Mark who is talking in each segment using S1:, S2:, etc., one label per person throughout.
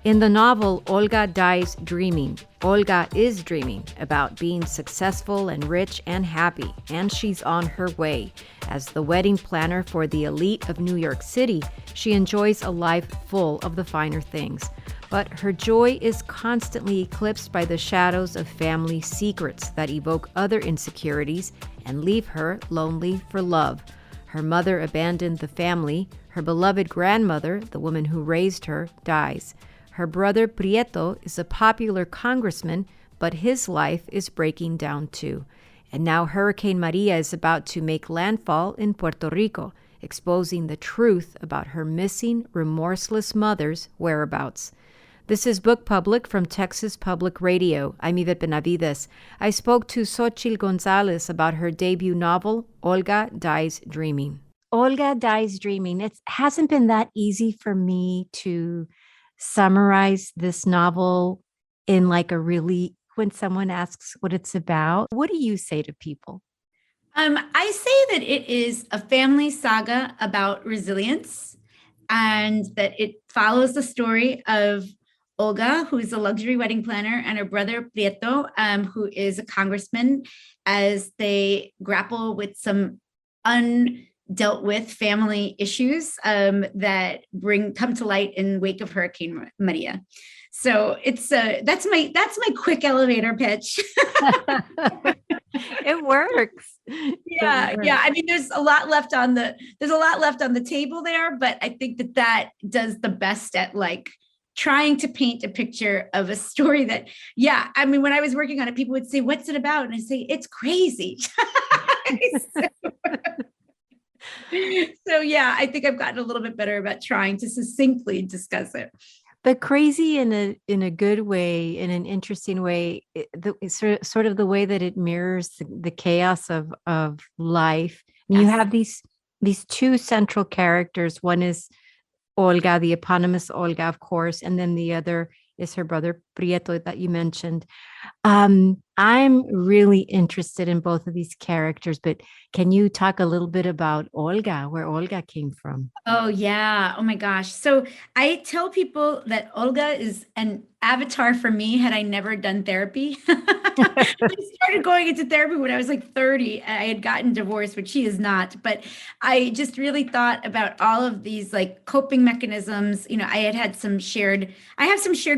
S1: In the novel Olga Dies Dreaming, Olga is dreaming about being successful and rich and happy, and she's on her way. As the wedding planner for the elite of New York City, she enjoys a life full of the finer things. But her joy is constantly eclipsed by the shadows of family secrets that evoke other insecurities and leave her lonely for love. Her mother abandoned the family. Her beloved grandmother, the woman who raised her, dies. Her brother Prieto is a popular congressman, but his life is breaking down too. And now Hurricane Maria is about to make landfall in Puerto Rico, exposing the truth about her missing, remorseless mother's whereabouts. This is Book Public from Texas Public Radio. I'm Yvette Benavides. I spoke to Xochitl Gonzalez about her debut novel, Olga Dies Dreaming. Olga Dies Dreaming. It hasn't been that easy for me to summarize this novel in when someone asks what it's about. What do you say to people?
S2: I say that it is a family saga about resilience and that it follows the story of Olga, who is a luxury wedding planner, and her brother Prieto, who is a congressman, as they grapple with some undealt with family issues that come to light in wake of Hurricane Maria. So it's that's my quick elevator pitch.
S1: It works.
S2: Yeah. I mean, there's a lot left on the table there, but I think that does the best at trying to paint a picture of a story that, I mean, when I was working on it, people would say, "What's it about?" And I say, "It's crazy." So I think I've gotten a little bit better about trying to succinctly discuss it.
S1: But crazy in a good way, in an interesting way, sort of the way that it mirrors the chaos of life. Yes. You have these two central characters. One is Olga, the eponymous Olga, of course, and then the other is her brother Prieto that you mentioned. I'm really interested in both of these characters, but can you talk a little bit about Olga, where Olga came from?
S2: Oh, yeah. Oh, my gosh. So I tell people that Olga is an avatar for me had I never done therapy. I started going into therapy when I was 30. I had gotten divorced, which she is not. But I just really thought about all of these coping mechanisms. I have some shared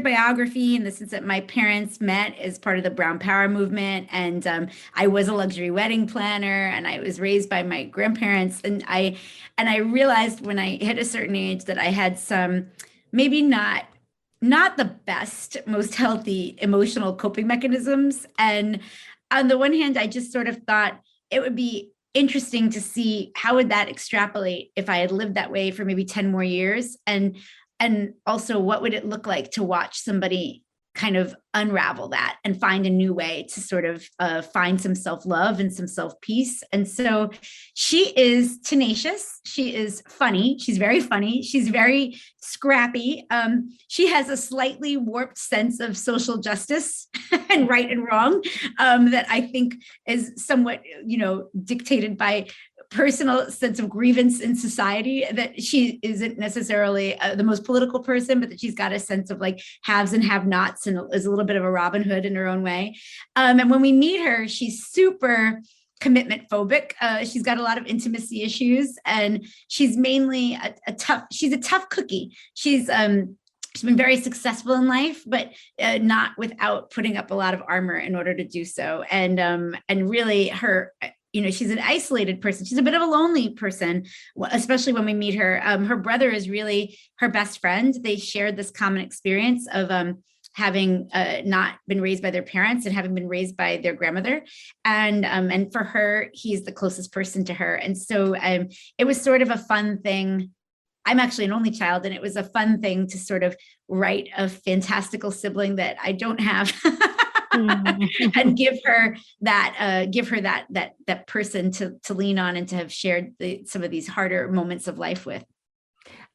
S2: biography in the sense that my parents met as part of the Brown Power movement. And I was a luxury wedding planner, and I was raised by my grandparents. And I realized when I hit a certain age that I had some maybe not the best, most healthy emotional coping mechanisms. And on the one hand, I just sort of thought it would be interesting to see how would that extrapolate if I had lived that way for maybe 10 more years. And also, what would it look like to watch somebody kind of unravel that and find a new way to sort of find some self-love and some self-peace. And so she is tenacious. She is funny. She's very funny. She's very scrappy. She has a slightly warped sense of social justice and right and wrong that I think is somewhat, dictated by personal sense of grievance in society, that she isn't necessarily the most political person, but that she's got a sense of haves and have nots and is a little bit of a Robin Hood in her own way. And when we meet her, she's super commitment phobic. She's got a lot of intimacy issues, and she's mainly she's a tough cookie. She's been very successful in life, but not without putting up a lot of armor in order to do so. And really her, she's an isolated person. She's a bit of a lonely person, especially when we meet her. Her brother is really her best friend. They shared this common experience of having not been raised by their parents and having been raised by their grandmother. And for her, he's the closest person to her. And so it was sort of a fun thing. I'm actually an only child, and it was a fun thing to sort of write a fantastical sibling that I don't have. And give her that person to lean on and to have shared some of these harder moments of life with.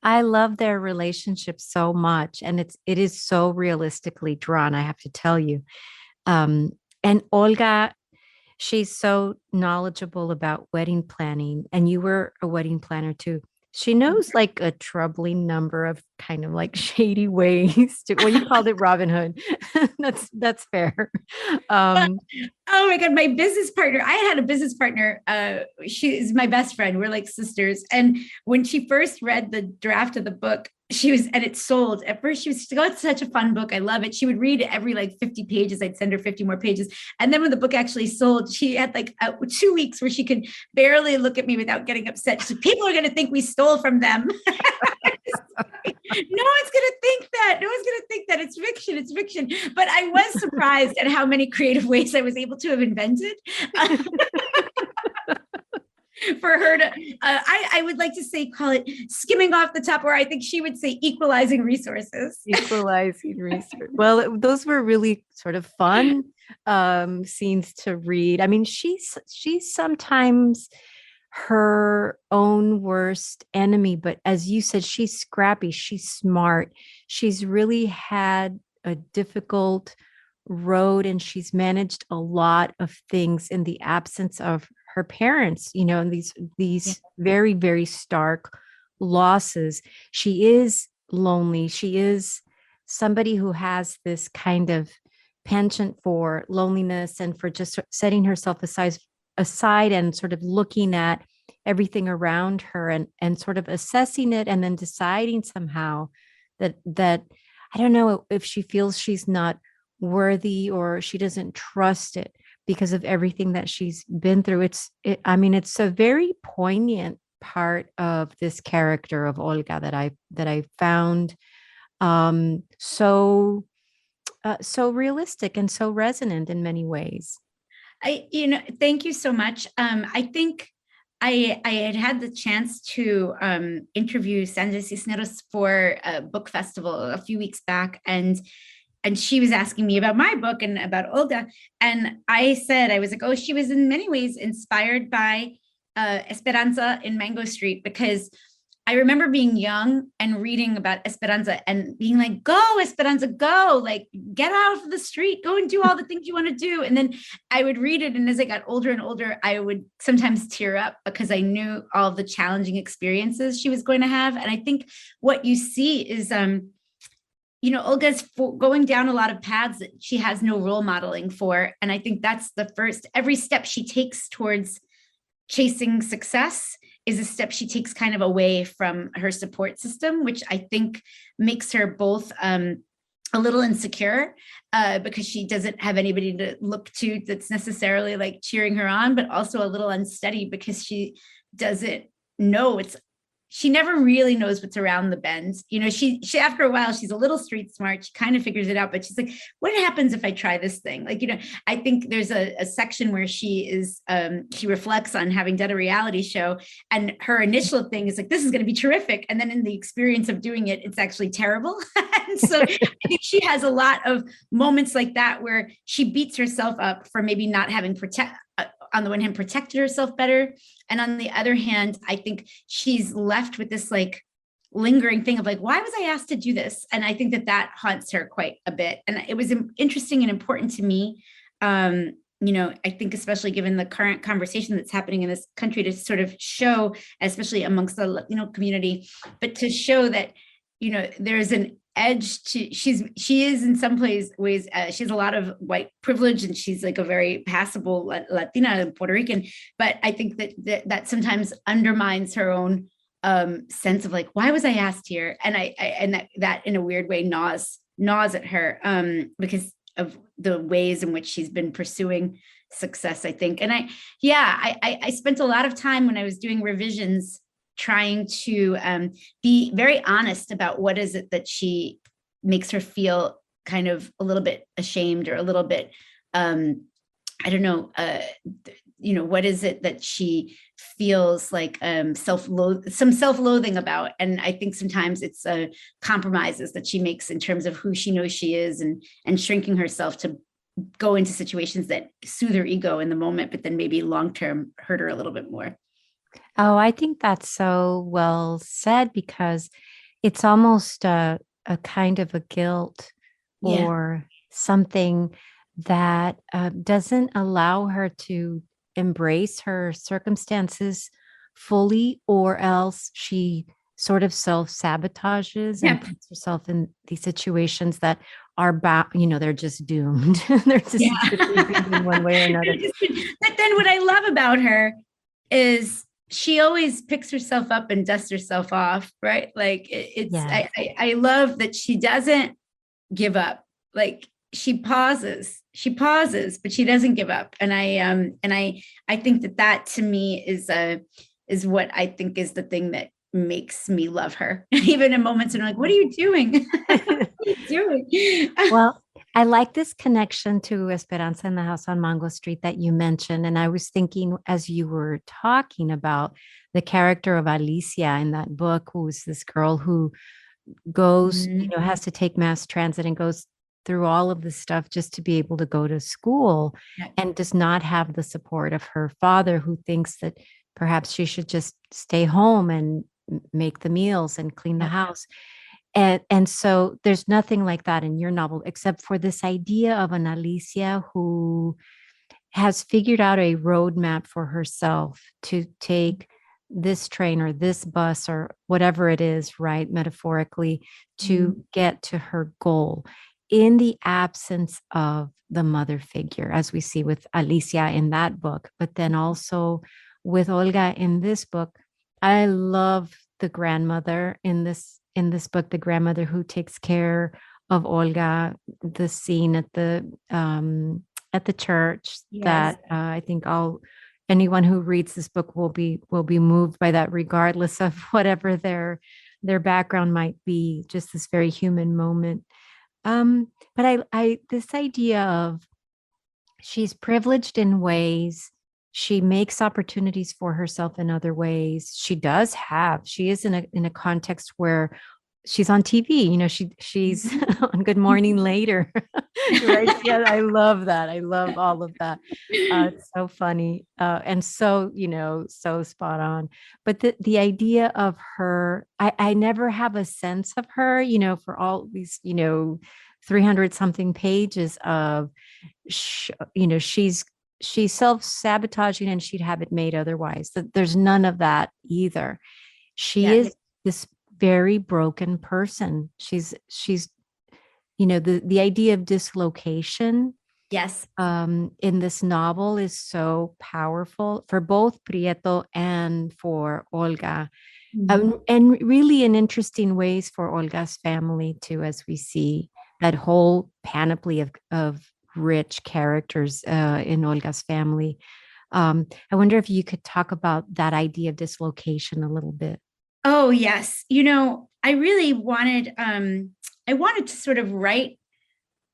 S1: I love their relationship so much, and it is so realistically drawn, I have to tell you. And Olga, she's so knowledgeable about wedding planning, and you were a wedding planner too. She knows like a troubling number of kind of like shady ways to, well, you called it Robin Hood. That's fair. Um,
S2: Oh my God, my business partner. I had a business partner. She is my best friend. We're like sisters. And when she first read the draft of the book, she was, and it sold. At first, she was, oh, it's such a fun book. I love it. She would read every like 50 pages. I'd send her 50 more pages. And then when the book actually sold, she had like 2 weeks where she could barely look at me without getting upset. She said, people are going to think we stole from them. No one's going to think that. No one's going to think that it's fiction. It's fiction. But I was surprised at how many creative ways I was able to have invented for her to, I would like to say, call it skimming off the top, or I think she would say equalizing resources.
S1: Equalizing research. Well, those were really sort of fun scenes to read. I mean, she's sometimes her own worst enemy, but as you said, she's scrappy, she's smart, she's really had a difficult road, and she's managed a lot of things in the absence of her parents, and these very, very stark losses. She is lonely. She is somebody who has this kind of penchant for loneliness and for just setting herself aside and sort of looking at everything around her and sort of assessing it, and then deciding somehow that I don't know if she feels she's not worthy or she doesn't trust it because of everything that she's been through. I mean, it's a very poignant part of this character of Olga that I found so realistic and so resonant in many ways.
S2: Thank you so much. I think I had the chance to interview Sandra Cisneros for a book festival a few weeks back, and she was asking me about my book and about Olga, and I said, I was like, oh, she was in many ways inspired by Esperanza in Mango Street, because I remember being young and reading about Esperanza and being like, go, Esperanza, go, like, get out of the street, go and do all the things you want to do. And then I would read it. And as I got older and older, I would sometimes tear up because I knew all the challenging experiences she was going to have. And I think what you see is, Olga's going down a lot of paths that she has no role modeling for. And I think that's the first, every step she takes towards chasing success is a step she takes kind of away from her support system, which I think makes her both a little insecure because she doesn't have anybody to look to that's necessarily like cheering her on, but also a little unsteady because she doesn't know she never really knows what's around the bend. She after a while, she's a little street smart. She kind of figures it out, but she's like, what happens if I try this thing? Like, I think there's a section where she reflects on having done a reality show, and her initial thing is like, this is going to be terrific. And then in the experience of doing it, it's actually terrible. And so I think she has a lot of moments like that where she beats herself up for maybe not having on the one hand, protected herself better. And on the other hand, I think she's left with this like lingering thing of like, why was I asked to do this? And I think that haunts her quite a bit. And it was interesting and important to me. I think especially given the current conversation that's happening in this country, to sort of show, especially amongst the Latino community, but to show that, there's an edge to she is in some ways she has a lot of white privilege, and she's like a very passable Latina and Puerto Rican, but I think that sometimes undermines her own sense of like, why was I asked here? And that in a weird way gnaws at her because of the ways in which she's been pursuing success, I think. And I spent a lot of time when I was doing revisions trying to be very honest about what is it that she makes her feel kind of a little bit ashamed or a little bit, I don't know, what is it that she feels like some self-loathing about. And I think sometimes it's compromises that she makes in terms of who she knows she is, and shrinking herself to go into situations that soothe her ego in the moment, but then maybe long-term hurt her a little bit more.
S1: Oh, I think that's so well said, because it's almost a kind of a guilt or something that doesn't allow her to embrace her circumstances fully, or else she sort of self-sabotages and
S2: Yep.
S1: puts herself in these situations that are about, they're just doomed. They're just
S2: Yeah.
S1: going to be doomed in one way or another.
S2: But then what I love about her is she always picks herself up and dusts herself off, right? Like it's
S1: Yeah.
S2: I love that she doesn't give up. Like she pauses, but she doesn't give up. And I think that to me is what I think is the thing that makes me love her. Even in moments when I'm like, what are you doing? What are you doing?
S1: Well, I like this connection to Esperanza in the House on Mango Street that you mentioned. And I was thinking as you were talking about the character of Alicia in that book, who's this girl who goes,
S2: Mhm.
S1: has to take mass transit and goes through all of this stuff just to be able to go to school
S2: Yeah.
S1: and does not have the support of her father, who thinks that perhaps she should just stay home and make the meals and clean the
S2: Yeah.
S1: house. And so there's nothing like that in your novel, except for this idea of an Alicia who has figured out a roadmap for herself to take this train or this bus or whatever it is, right, metaphorically,
S2: Mhm.
S1: to get to her goal in the absence of the mother figure, as we see with Alicia in that book, but then also with Olga in this book. I love the grandmother in this book, the grandmother who takes care of Olga, the scene at the church
S2: Yes.
S1: that I think all anyone who reads this book will be moved by that, regardless of whatever their background might be. Just this very human moment. But I this idea of she's privileged in ways. She makes opportunities for herself in other ways. She is in a context where she's on TV. She's
S2: Mhm.
S1: on Good Morning Later, right? Yeah, I love that. I love all of that. It's so funny, and so so spot on. But the idea of her, I never have a sense of her. For all these 300 something pages of she's self-sabotaging and she'd have it made otherwise. There's none of that either. She
S2: Yeah.
S1: is this very broken person. She's the idea of dislocation
S2: Yes.
S1: in this novel is so powerful for both Prieto and for Olga,
S2: Mhm.
S1: and really in interesting ways for Olga's family too, as we see that whole panoply of rich characters in Olga's family. I wonder if you could talk about that idea of dislocation a little bit.
S2: Oh, yes. I really I wanted to sort of write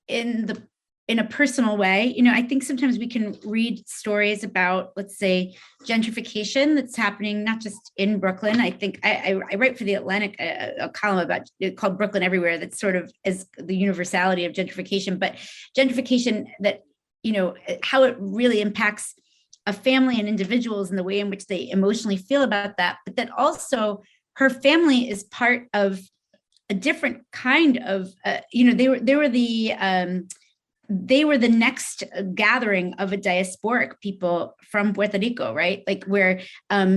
S2: in the in a personal way. I think sometimes we can read stories about, let's say, gentrification that's happening not just in Brooklyn. I think I write for the Atlantic a column about called Brooklyn Everywhere, that's sort of as the universality of gentrification, but gentrification that how it really impacts a family and individuals and the way in which they emotionally feel about that, but that also her family is part of a different kind of they were the next gathering of a diasporic people from Puerto Rico, right? Like where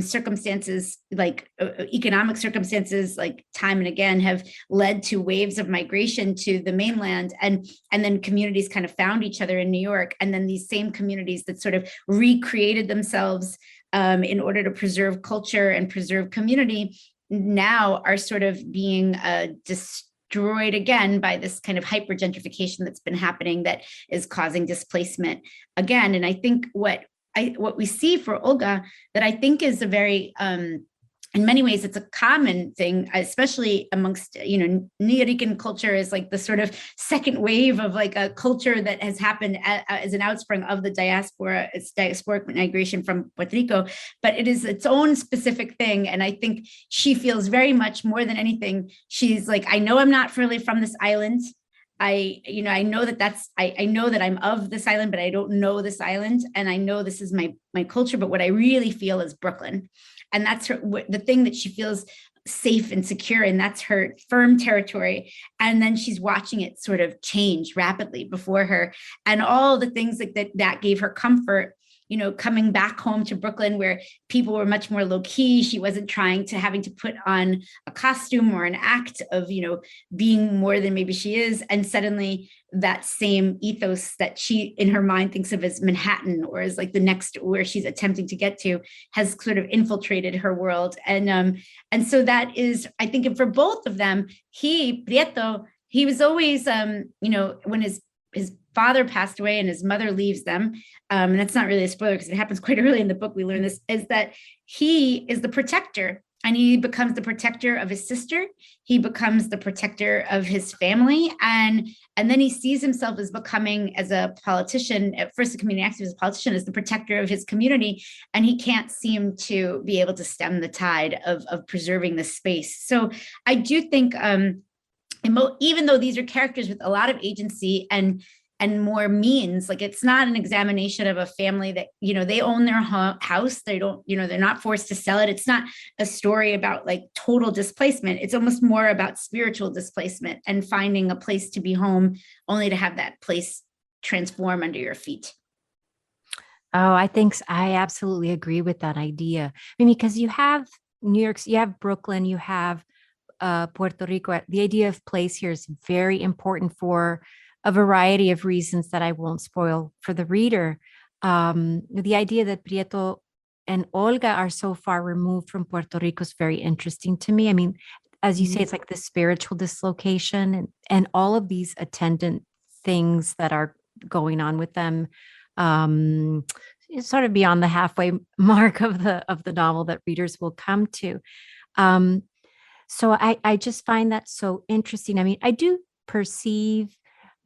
S2: circumstances, like economic circumstances, like time and again, have led to waves of migration to the mainland, and then communities kind of found each other in New York, and then these same communities that sort of recreated themselves in order to preserve culture and preserve community now are sort of being destroyed again by this kind of hyper gentrification that's been happening that is causing displacement again. And I think what we see for Olga that I think is a very in many ways it's a common thing, especially amongst Nuyorican culture, is like the sort of second wave of like a culture that has happened as an outspring of the diaspora. It's diasporic migration from Puerto Rico, but it is its own specific thing. And I think she feels very much more than anything, she's like, I know I'm not really from this island. I know I know that I'm of this island, but I don't know this island, and I know this is my culture, but what I really feel is Brooklyn. And that's the thing that she feels safe and secure in. That's her firm territory. And then she's watching it sort of change rapidly before her, and all the things like that gave her comfort, coming back home to Brooklyn where people were much more low key. She wasn't having to put on a costume or an act of, being more than maybe she is. And suddenly that same ethos that she in her mind thinks of as Manhattan or as like the next where she's attempting to get to has sort of infiltrated her world. And so that is, I think for both of them, Prieto, he was always, when his father passed away and his mother leaves them, and that's not really a spoiler because it happens quite early in the book, we learn this, is that he is the protector, and he becomes the protector of his sister. He becomes the protector of his family. And then he sees himself as becoming, as a politician, at first a community activist, as a politician, as the protector of his community. And he can't seem to be able to stem the tide of preserving the space. So I do think, even though these are characters with a lot of agency and more means, like it's not an examination of a family that, they own their house. They don't, they're not forced to sell it. It's not a story about like total displacement. It's almost more about spiritual displacement and finding a place to be home, only to have that place transform under your feet.
S1: Oh, I absolutely agree with that idea. I mean, because you have New York, you have Brooklyn, you have Puerto Rico. The idea of place here is very important for a variety of reasons that I won't spoil for the reader. The idea that Prieto and Olga are so far removed from Puerto Rico is very interesting to me. I mean, as you say, it's like the spiritual dislocation and all of these attendant things that are going on with them. It's sort of beyond the halfway mark of the novel that readers will come to. So I just find that so interesting. I mean, I do perceive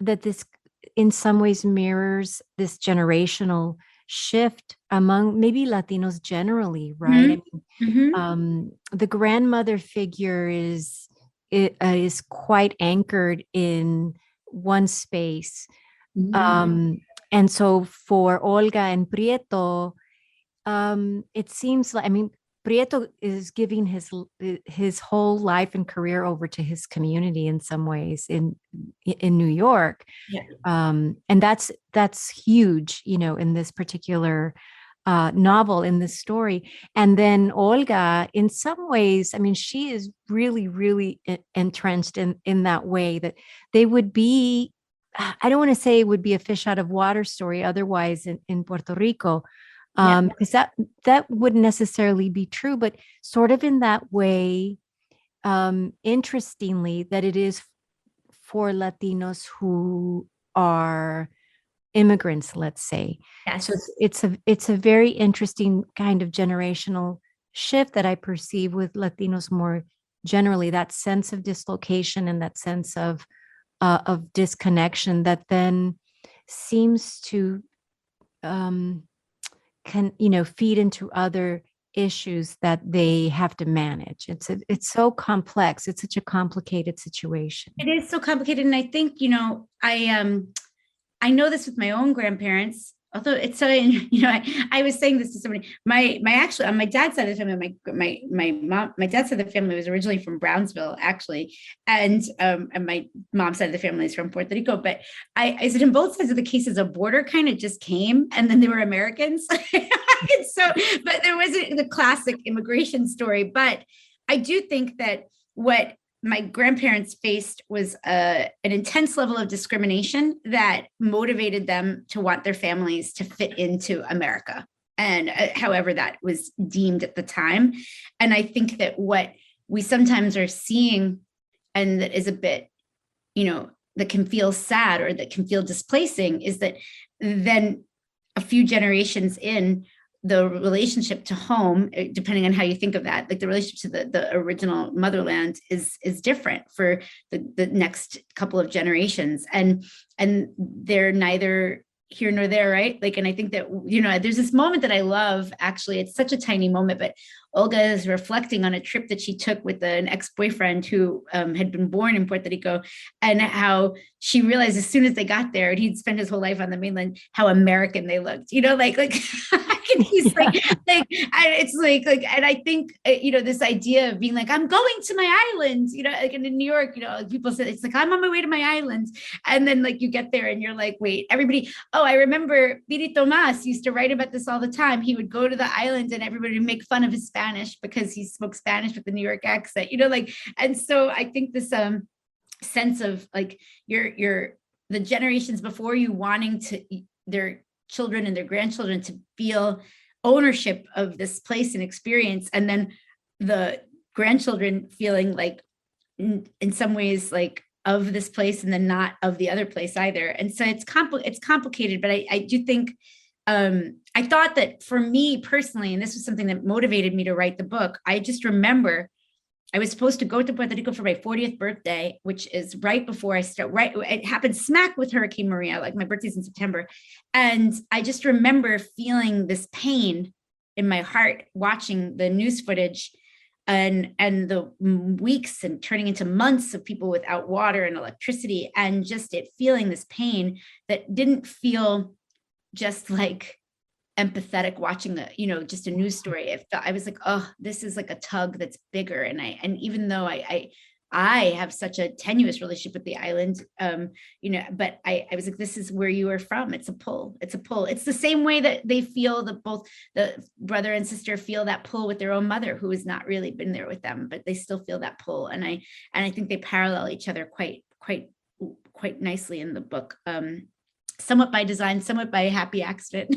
S1: that this in some ways mirrors this generational shift among maybe Latinos generally, right?
S2: Mm-hmm.
S1: I mean, the grandmother figure is quite anchored in one space.
S2: Mm-hmm.
S1: And so for Olga and Prieto, it seems like, I mean, Prieto is giving his whole life and career over to his community in some ways in New York.
S2: Yeah.
S1: And that's huge, in this particular novel, in this story. And then Olga, in some ways, I mean, she is really, really entrenched in that way that they would be, I don't want to say it would be a fish out of water story otherwise in Puerto Rico, because that wouldn't necessarily be true, but sort of in that way, interestingly, that it is for Latinos who are immigrants, let's say.
S2: Yes.
S1: So it's a very interesting kind of generational shift that I perceive with Latinos more generally, that sense of dislocation and that sense of disconnection that then seems to feed into other issues that they have to manage. It's so complex. It's such a complicated situation.
S2: It is so complicated. And I think, I know this with my own grandparents, although it's so, I was saying this to somebody, my actually, on my dad's side of the family, my dad's side of the family was originally from Brownsville, actually. And my mom's side of the family is from Puerto Rico. But I said in both sides of the cases, a border kind of just came and then they were Americans. But there wasn't the classic immigration story. But I do think that what my grandparents faced was an intense level of discrimination that motivated them to want their families to fit into America, and however that was deemed at the time. And I think that what we sometimes are seeing, and that is a bit, that can feel sad or that can feel displacing, is that then a few generations in, the relationship to home, depending on how you think of that, like the relationship to the original motherland is different for the next couple of generations. And they're neither here nor there, right? Like, and I think that, there's this moment that I love, actually, it's such a tiny moment, but Olga is reflecting on a trip that she took with an ex-boyfriend who had been born in Puerto Rico, and how she realized as soon as they got there, and he'd spent his whole life on the mainland, how American they looked, like he's it's and I think, this idea of being like, I'm going to my island, like in New York, people say it's like, I'm on my way to my island. And then like you get there and you're like, wait, everybody, I remember Piri Tomas used to write about this all the time. He would go to the island and everybody would make fun of his Spanish because he spoke Spanish with the New York accent, and so I think this sense of like the generations before you wanting to their children and their grandchildren to feel ownership of this place and experience, and then the grandchildren feeling like in some ways like of this place and then not of the other place either. And so it's complicated, but I do think I thought that for me personally, and this was something that motivated me to write the book, I just remember I was supposed to go to Puerto Rico for my 40th birthday, which is right before it happened smack with Hurricane Maria, like my birthday's in September. And I just remember feeling this pain in my heart, watching the news footage and the weeks and turning into months of people without water and electricity, and just it feeling this pain that didn't feel just like empathetic watching just a news story. I was like, oh, this is like a tug that's bigger. And even though I have such a tenuous relationship with the island, but I was like, this is where you are from. It's a pull. It's the same way that they feel that both the brother and sister feel that pull with their own mother, who has not really been there with them, but they still feel that pull. And I think they parallel each other quite nicely in the book. Somewhat by design, somewhat by happy accident.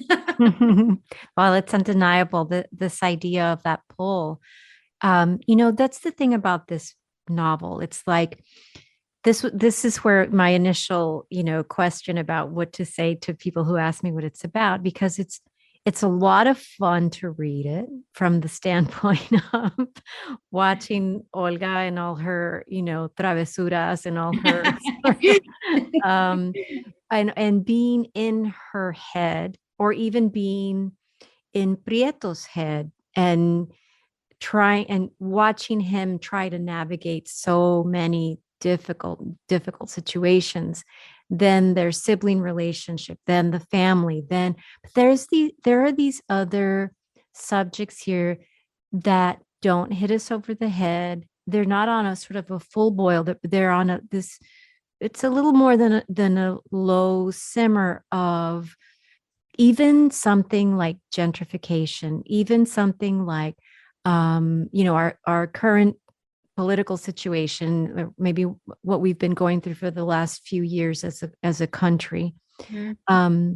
S1: Well, it's undeniable that this idea of that pull. That's the thing about this novel. It's like this is where my initial, question about what to say to people who ask me what it's about, because it's a lot of fun to read it from the standpoint of watching Olga and all her, travesuras and all her and being in her head, or even being in Prieto's head and watching him try to navigate so many difficult situations, then their sibling relationship, then the family, then there are these other subjects here that don't hit us over the head. They're not on a sort of a full boil, they're on it's a little more than a low simmer of even something like gentrification, even something like our current political situation, or maybe what we've been going through for the last few years as a country. Mm-hmm.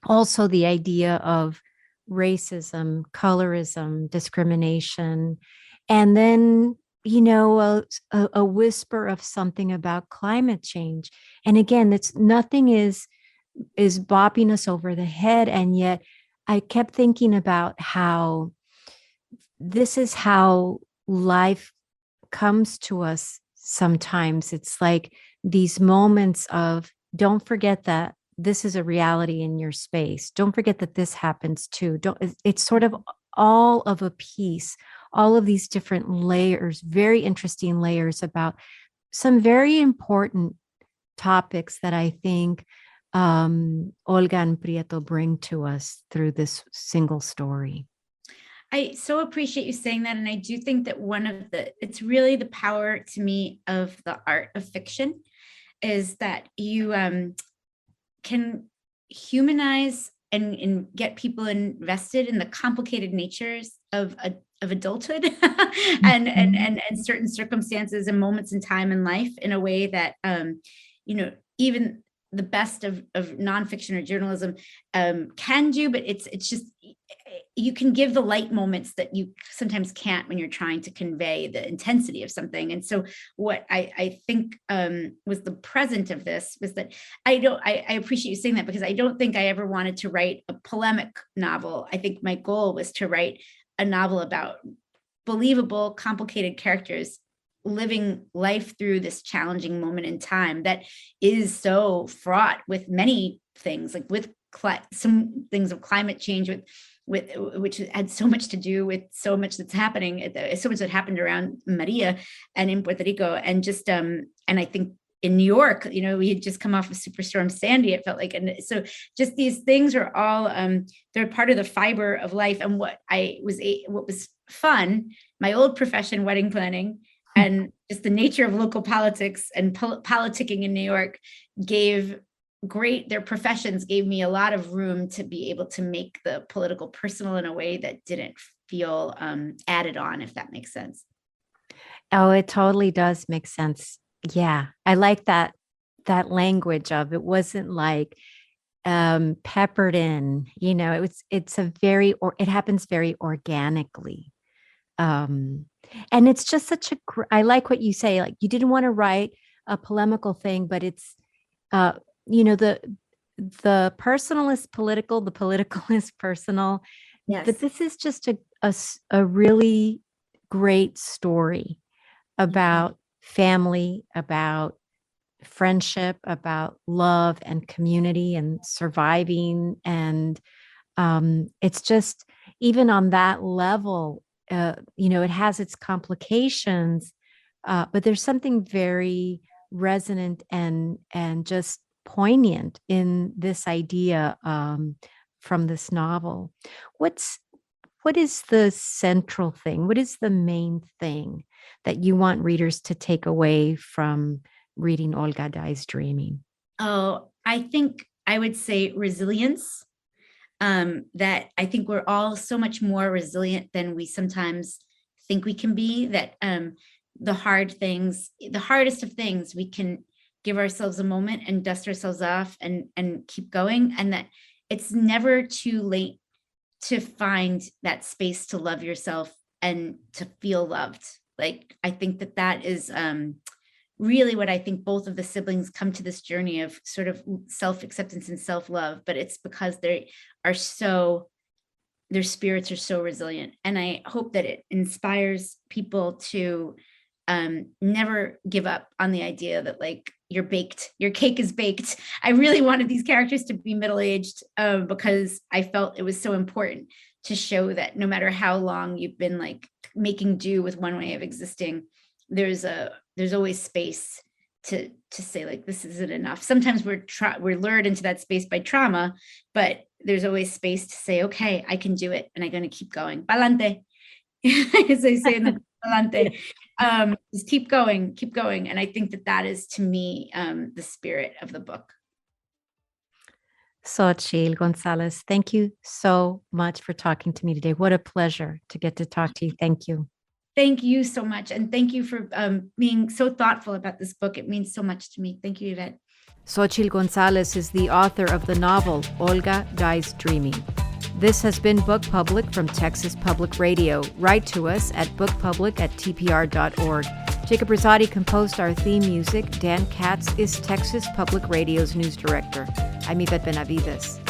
S1: Also the idea of racism, colorism, discrimination, and then a whisper of something about climate change. And again, nothing is bopping us over the head. And yet I kept thinking about how this is how life comes to us sometimes. It's like these moments of, don't forget that this is a reality in your space. Don't forget that this happens too. It's sort of all of a piece, all of these different layers, very interesting layers about some very important topics that I think Olga and Prieto bring to us through this single story.
S2: I so appreciate you saying that. And I do think that it's really the power to me of the art of fiction is that you can humanize and get people invested in the complicated natures of adulthood and certain circumstances and moments in time in life in a way that, even the best of nonfiction or journalism can do, but it's just, you can give the light moments that you sometimes can't when you're trying to convey the intensity of something. And so what I think was the present of this was that I appreciate you saying that, because I don't think I ever wanted to write a polemic novel. I think my goal was to write a novel about believable, complicated characters living life through this challenging moment in time that is so fraught with many things, like with some things of climate change, with which had so much to do with so much that's happening, so much that happened around Maria and in Puerto Rico, and just and I think in New York, we had just come off of Superstorm Sandy. It felt like, and so just these things are all they're part of the fiber of life. And what was fun, my old profession, wedding planning, and just the nature of local politics and politicking in New York their professions gave me a lot of room to be able to make the political personal in a way that didn't feel added on, if that makes sense.
S1: Oh, it totally does make sense. Yeah, I like that language of it wasn't like peppered in, it happens very organically. And it's just I like what you say, like you didn't want to write a polemical thing, but it's the personal is political, the political is personal.
S2: Yes.
S1: But this is just a really great story about family, about friendship, about love and community and surviving. And it's just, even on that level, it has its complications, but there's something very resonant and just poignant in this idea from this novel. What is the central thing? What is the main thing that you want readers to take away from reading Olga Dies Dreaming?
S2: Oh, I think I would say resilience. That I think we're all so much more resilient than we sometimes think we can be, that the hardest of things, we can give ourselves a moment and dust ourselves off and keep going. And that it's never too late to find that space to love yourself and to feel loved. Like, I think that is really what I think both of the siblings come to this journey of sort of self-acceptance and self-love, but it's because their spirits are so resilient. And I hope that it inspires people to never give up on the idea that, like, you're baked, your cake is baked. I really wanted these characters to be middle-aged because I felt it was so important to show that no matter how long you've been like making do with one way of existing, there's always space to say, like, this isn't enough. Sometimes we're lured into that space by trauma, but there's always space to say, okay, I can do it, and I'm going to keep going. Pa'lante, as they say in the pa'lante. Just keep going. And I think that is, to me, the spirit of the book.
S1: Xochitl Gonzalez, thank you so much for talking to me today. What a pleasure to get to talk to you. Thank you.
S2: Thank you so much. And thank you for being so thoughtful about this book. It means so much to me. Thank you, Yvette.
S1: Xochitl Gonzalez is the author of the novel Olga Dies Dreaming. This has been Book Public from Texas Public Radio. Write to us at bookpublic@tpr.org. Jacob Rosati composed our theme music. Dan Katz is Texas Public Radio's news director. I'm Yvette Benavides.